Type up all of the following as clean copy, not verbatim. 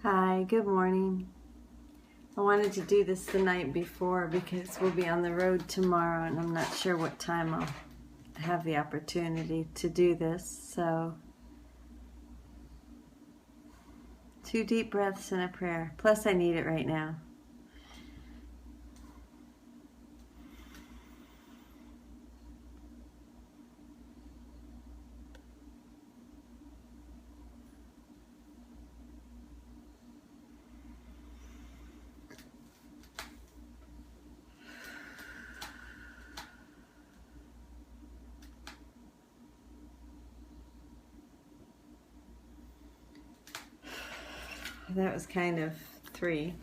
Hi, good morning. I wanted to do this the night before because we'll be on the road tomorrow and I'm not sure what time I'll have the opportunity to do this. So, 2 deep breaths and a prayer. Plus, I need it right now. That was kind of 3.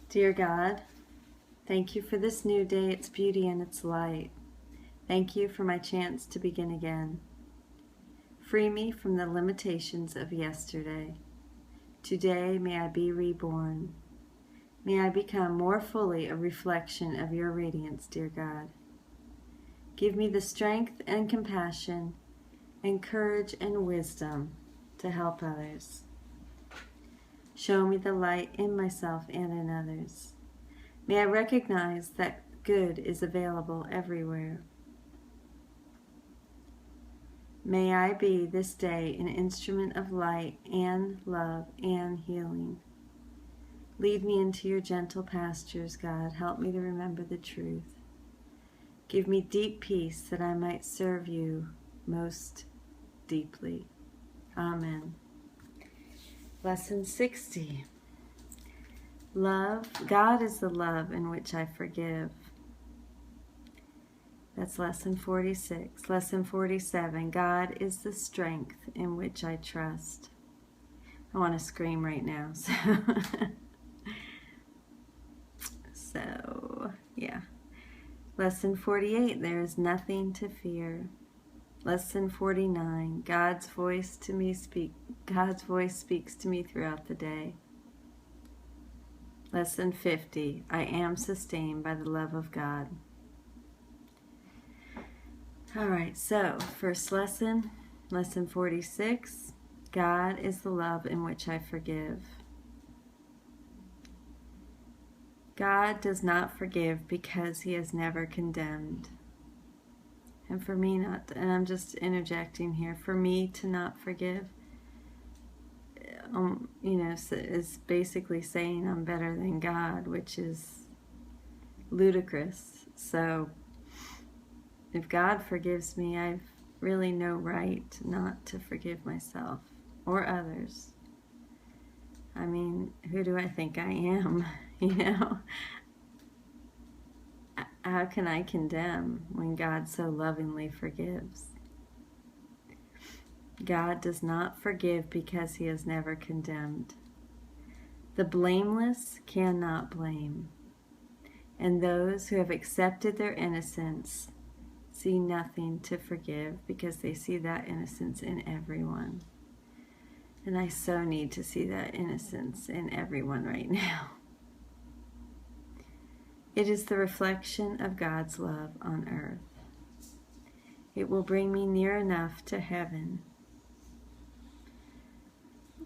Dear God, thank you for this new day, its beauty and its light. Thank you for my chance to begin again. Free me from the limitations of yesterday. Today may I be reborn. May I become more fully a reflection of your radiance, dear God. Give me the strength and compassion and courage and wisdom to help others. Show me the light in myself and in others. May I recognize that good is available everywhere. May I be this day an instrument of light and love and healing. Lead me into your gentle pastures, God. Help me to remember the truth. Give me deep peace that I might serve you most deeply. Amen. Lesson 60. Love. God is the love in which I forgive. That's lesson 46. Lesson 47. God is the strength in which I trust. I want to scream right now. So yeah. Lesson 48, there is nothing to fear. Lesson 49, God's voice speaks to me throughout the day. Lesson 50, I am sustained by the love of God. Alright, so first lesson, lesson 46, God is the love in which I forgive. God does not forgive because he has never condemned. And for me not, and I'm just interjecting here, for me to not forgive, is basically saying I'm better than God, which is ludicrous. So if God forgives me, I've really no right not to forgive myself or others. I mean, who do I think I am? How can I condemn when God so lovingly forgives? God does not forgive because he has never condemned. The blameless cannot blame, and those who have accepted their innocence see nothing to forgive because they see that innocence in everyone. And I so need to see that innocence in everyone right now. It is the reflection of God's love on earth. It will bring me near enough to heaven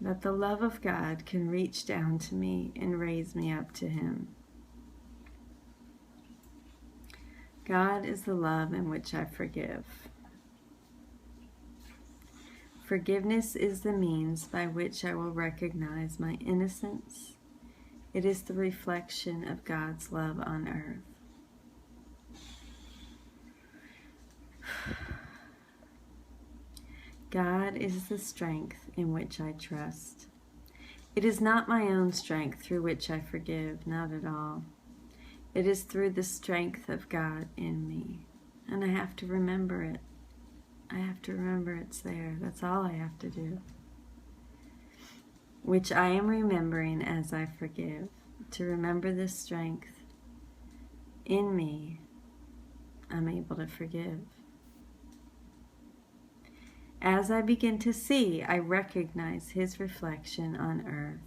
that the love of God can reach down to me and raise me up to him. God is the love in which I forgive. Forgiveness is the means by which I will recognize my innocence. It is the reflection of God's love on earth. God is the strength in which I trust. It is not my own strength through which I forgive, not at all. It is through the strength of God in me. And I have to remember it. I have to remember it's there. That's all I have to do. Which I am remembering as I forgive. To remember this strength in me, I'm able to forgive. As I begin to see, I recognize his reflection on earth.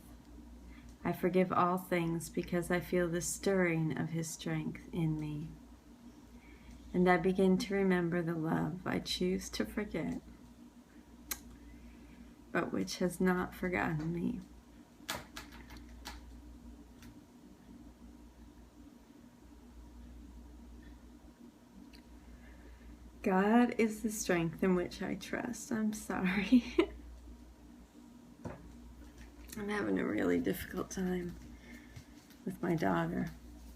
I forgive all things because I feel the stirring of his strength in me. And I begin to remember the love I choose to forget, but which has not forgotten me. God is the strength in which I trust. I'm sorry. I'm having a really difficult time with my daughter.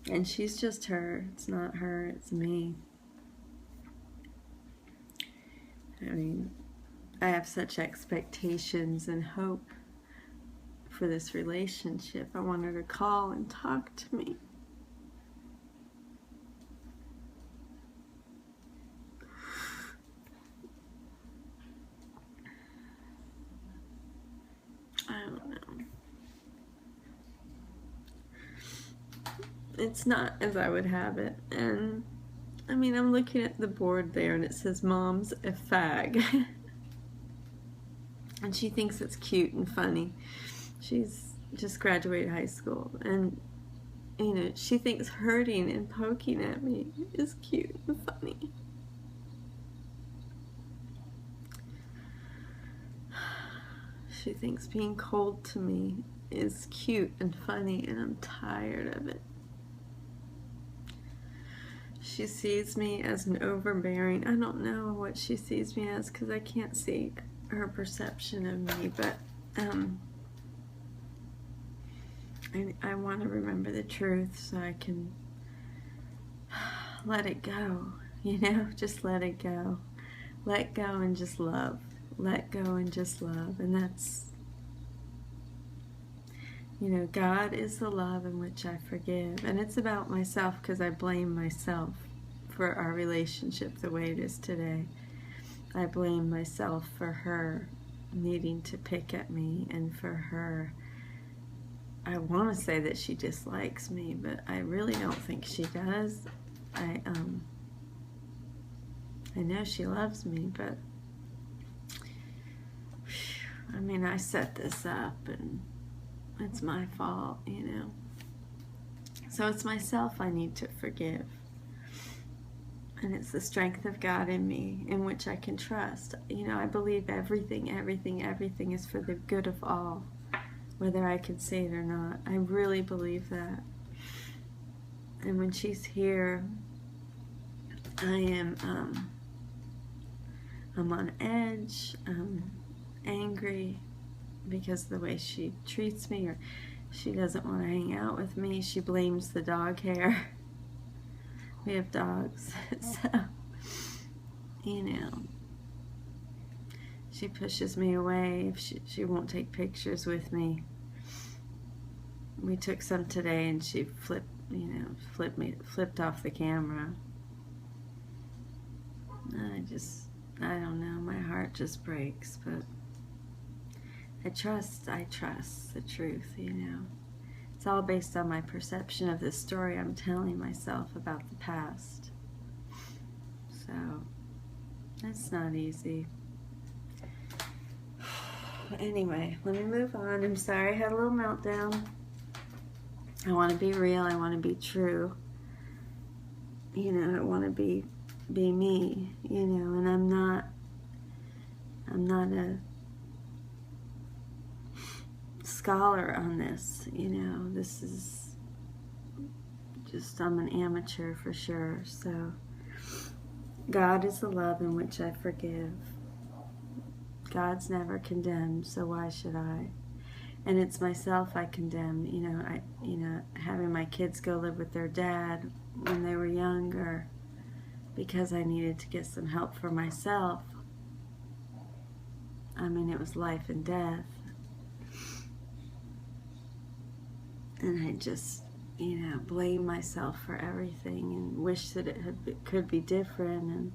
And she's just her. It's not her, it's me. I mean, I have such expectations and hope for this relationship. I want her to call and talk to me. I don't know. It's not as I would have it. And I mean, I'm looking at the board there and it says Mom's a fag. And she thinks it's cute and funny. She's just graduated high school, and you know, she thinks hurting and poking at me is cute and funny. She thinks being cold to me is cute and funny, and I'm tired of it. She sees me as an overbearing, I don't know what she sees me as because I can't see her perception of me, but I want to remember the truth so I can let it go, you know, just let it go. Let go and just love. Let go and just love. And that's, you know, God is the love in which I forgive. And it's about myself because I blame myself for our relationship the way it is today. I blame myself for her needing to pick at me, and for her, I want to say that she dislikes me, but I really don't think she does. I know she loves me, but I mean, I set this up and it's my fault, you know. So it's myself I need to forgive. And it's the strength of God in me in which I can trust. You know, I believe everything is for the good of all, whether I can see it or not. I really believe that. And when she's here, I'm on edge, I'm angry because of the way she treats me, or she doesn't want to hang out with me. She blames the dog hair. We have dogs, so, you know, she pushes me away if she won't take pictures with me. We took some today and she flipped off the camera. I don't know, my heart just breaks, but I trust the truth, you know. It's all based on my perception of the story I'm telling myself about the past. So, that's not easy. Anyway, let me move on. I'm sorry I had a little meltdown. I want to be real. I want to be true. You know, I want to be me, you know, and I'm not a scholar on this, you know. This is just, I'm an amateur for sure. So God is the love in which I forgive. God's never condemned, so why should I? And it's myself I condemn. You know, having my kids go live with their dad when they were younger because I needed to get some help for myself. I mean, it was life and death. And I just, you know, blame myself for everything and wish that could be different, and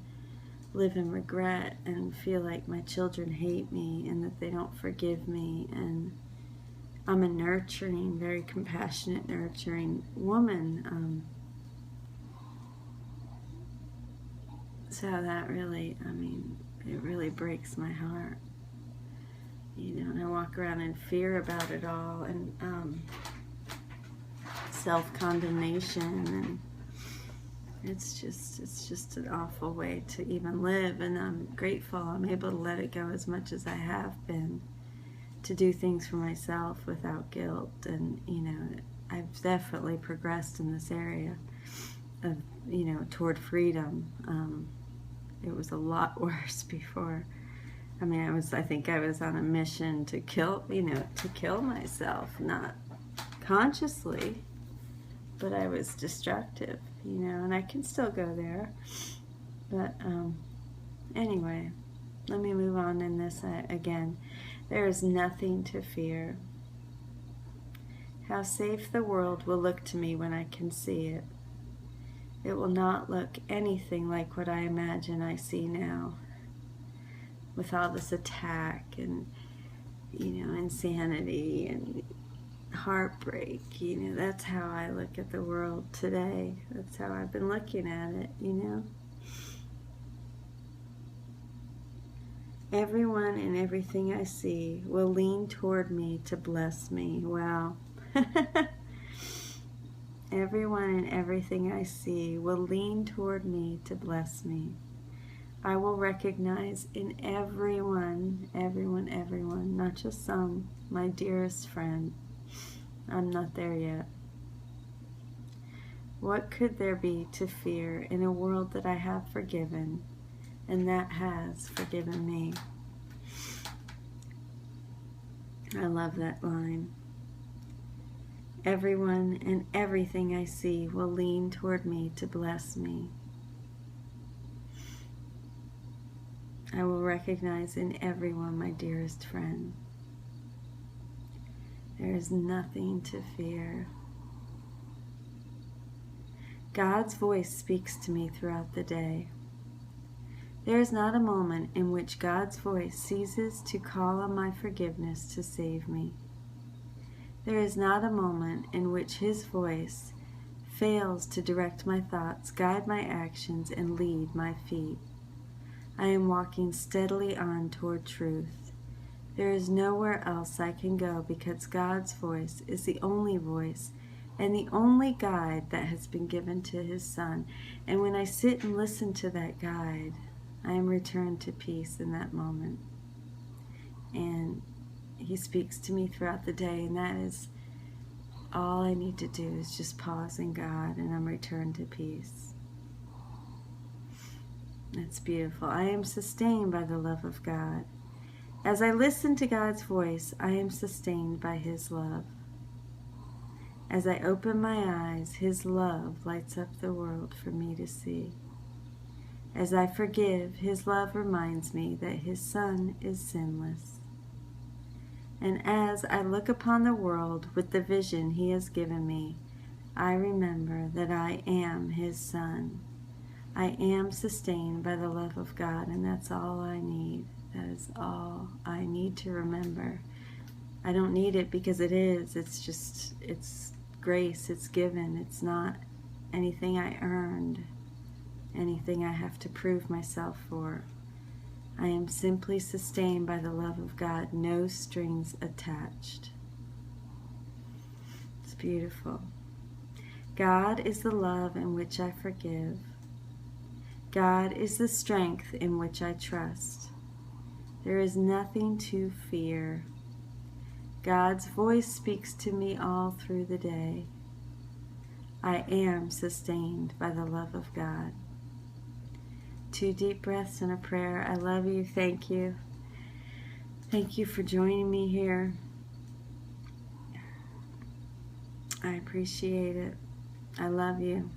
live in regret and feel like my children hate me and that they don't forgive me. And I'm a nurturing, very compassionate, nurturing woman. So that really, I mean, it really breaks my heart. You know, and I walk around in fear about it all, and self-condemnation, and It's just an awful way to even live, and I'm grateful I'm able to let it go as much as I have been, to do things for myself without guilt. And I've definitely progressed in this area of toward freedom. It was a lot worse before. I think I was on a mission to kill myself, not consciously, but I was destructive, and I can still go there. But anyway, let me move on in this again. There is nothing to fear. How safe the world will look to me when I can see it. It will not look anything like what I imagine I see now, with all this attack and insanity and heartbreak. That's how I look at the world today. That's how I've been looking at it. Everyone and everything I see will lean toward me to bless me. Wow. Everyone and everything I see will lean toward me to bless me. I will recognize in everyone, not just some, my dearest friend. I'm not there yet. What could there be to fear in a world that I have forgiven, and that has forgiven me? I love that line. Everyone and everything I see will lean toward me to bless me. I will recognize in everyone my dearest friend. There is nothing to fear. God's voice speaks to me throughout the day. There is not a moment in which God's voice ceases to call on my forgiveness to save me. There is not a moment in which His voice fails to direct my thoughts, guide my actions, and lead my feet. I am walking steadily on toward truth. There is nowhere else I can go because God's voice is the only voice and the only guide that has been given to His Son. And when I sit and listen to that guide, I am returned to peace in that moment. And He speaks to me throughout the day, and that is all I need to do, is just pause in God, and I'm returned to peace. That's beautiful. I am sustained by the love of God. As I listen to God's voice, I am sustained by His love. As I open my eyes, His love lights up the world for me to see. As I forgive, His love reminds me that His Son is sinless. And as I look upon the world with the vision He has given me, I remember that I am His Son. I am sustained by the love of God, and that's all I need. That is all I need to remember. I don't need it because it is. It's grace. It's given. It's not anything I earned, anything I have to prove myself for. I am simply sustained by the love of God, no strings attached. It's beautiful. God is the love in which I forgive. God is the strength in which I trust. There is nothing to fear. God's voice speaks to me all through the day. I am sustained by the love of God. 2 deep breaths and a prayer. I love you. Thank you. Thank you for joining me here. I appreciate it. I love you.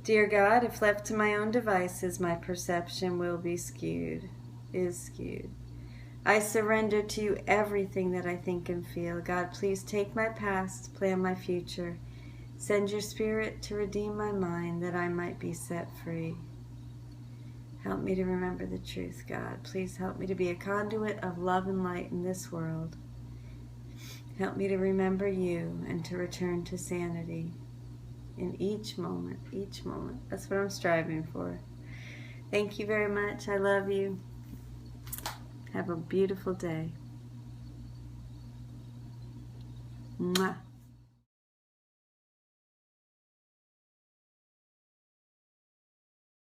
Dear God, if left to my own devices, my perception will be skewed. I surrender to you everything that I think and feel. God, please take my past, plan my future. Send your Spirit to redeem my mind that I might be set free. Help me to remember the truth, God. Please help me to be a conduit of love and light in this world. Help me to remember you and to return to sanity in each moment, each moment. That's what I'm striving for. Thank you very much. I love you. Have a beautiful day. Mwah.